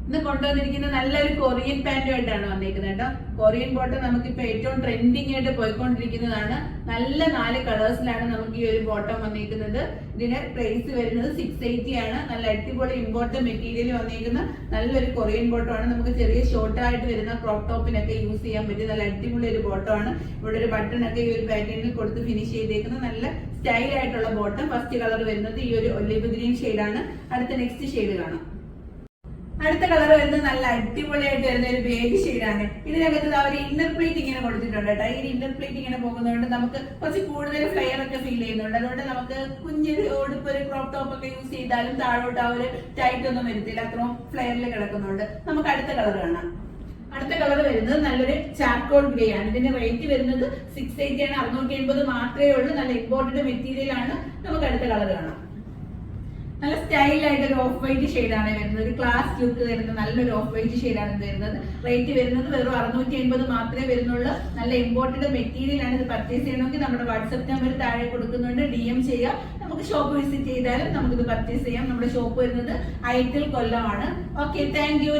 ഇന്ന് കൊണ്ടുവന്നിരിക്കുന്ന നല്ലൊരു കൊറിയൻ പാന്റുമായിട്ടാണ് വന്നിരിക്കുന്നത് കേട്ടോ. കൊറിയൻ ബോട്ടം നമുക്കിപ്പോ ഏറ്റവും ട്രെൻഡിങ് ആയിട്ട് പോയിക്കൊണ്ടിരിക്കുന്നതാണ്. നല്ല 4 കളേഴ്സിലാണ് നമുക്ക് ഈ ഒരു ബോട്ടം വന്നിരിക്കുന്നത്. ഇതിന് പ്രൈസ് വരുന്നത് 680 ആണ്. നല്ല അടിപൊളി ഇമ്പോർട്ടന്റ് മെറ്റീരിയൽ വന്നിരിക്കുന്ന നല്ലൊരു കൊറിയൻ ബോട്ടം ആണ്. നമുക്ക് ചെറിയ ഷോർട്ട് ആയിട്ട് വരുന്ന ക്രോപ്പ് ടോപ്പിനൊക്കെ യൂസ് ചെയ്യാൻ പറ്റിയ നല്ല അടിപൊളി ഒരു ബോട്ടം ആണ്. ഇവിടെ ഒരു ബട്ടൺ ഒക്കെ ഈ ഒരു പാറ്റേണിൽ കൊടുത്ത് ഫിനിഷ് ചെയ്തേക്കുന്ന നല്ല സ്റ്റൈൽ ആയിട്ടുള്ള ബോട്ടം. ഫസ്റ്റ് കളർ വരുന്നത് ഈ ഒരു ഒലിവ് ഗ്രീൻ ഷെയ്ഡാണ്. അടുത്ത നെക്സ്റ്റ് ഷെയ്ഡ് കാണാം. അടുത്ത കളർ വരുന്നത് നല്ല അടിപൊളിയായിട്ട് വരുന്ന ഒരു ബേബി ഷെയ്ഡാണ്. ഇതിനകത്ത് അവർ ഇന്നർ പ്ലേറ്റ് ഇങ്ങനെ കൊടുത്തിട്ടുണ്ട് കേട്ടോ. ഈ ഇന്നർ പ്ലേറ്റ് ഇങ്ങനെ പോകുന്നതുകൊണ്ട് നമുക്ക് കുറച്ച് കൂടുതൽ ഫ്ലെയർ ഒക്കെ ഫീൽ ചെയ്യുന്നുണ്ട്. അതുകൊണ്ട് നമുക്ക് കുഞ്ഞൊരു ഉടുപ്പ് ഒരു ക്രോപ്പ് ടോപ്പ് ഒക്കെ യൂസ് ചെയ്താലും താഴോട്ട് ആ ഒരു ടൈറ്റ് ഒന്നും വരുത്തില്ല. അത്രയും ഫ്ലെയറിൽ കിടക്കുന്നുണ്ട്. നമുക്ക് അടുത്ത കളർ കാണാം. അടുത്ത കളർ വരുന്നത് നല്ലൊരു ചാർക്കോൾ ഗ്രേ ആണ്. ഇതിന്റെ റേറ്റ് വരുന്നത് 680 ആണ്. 680 മാത്രമേ ഉള്ളൂ. നല്ല ഇമ്പോർട്ടന്റ് മെറ്റീരിയൽ ആണ്. നമുക്ക് അടുത്ത കളർ കാണാം. നല്ല സ്റ്റൈലായിട്ട് ഒരു ഓഫ് വൈറ്റ് ഷെയ്ഡാണ് വരുന്നത്. ഒരു ക്ലാസ് ലുക്ക് വരുന്ന നല്ലൊരു ഓഫ് വൈറ്റ് ഷെയ്ഡാണ് വരുന്നത്. റേറ്റ് വരുന്നത് വെറും 680 മാത്രമേ വരുന്നുള്ളൂ. നല്ല ഇമ്പോർട്ടന്റ് മെറ്റീരിയൽ ആണ്. ഇത് പർച്ചേസ് ചെയ്യണമെങ്കിൽ നമ്മുടെ വാട്സ്ആപ്പ് നമ്പർ താഴെ കൊടുക്കുന്നുണ്ട്. DM ചെയ്യാം. നമുക്ക് ഷോപ്പ് വിസിറ്റ് ചെയ്താലും നമുക്കിത് പർച്ചേസ് ചെയ്യാം. നമ്മുടെ ഷോപ്പ് വരുന്നത് ഐറ്റിൽ കൊല്ലമാണ്. Okay, thank U.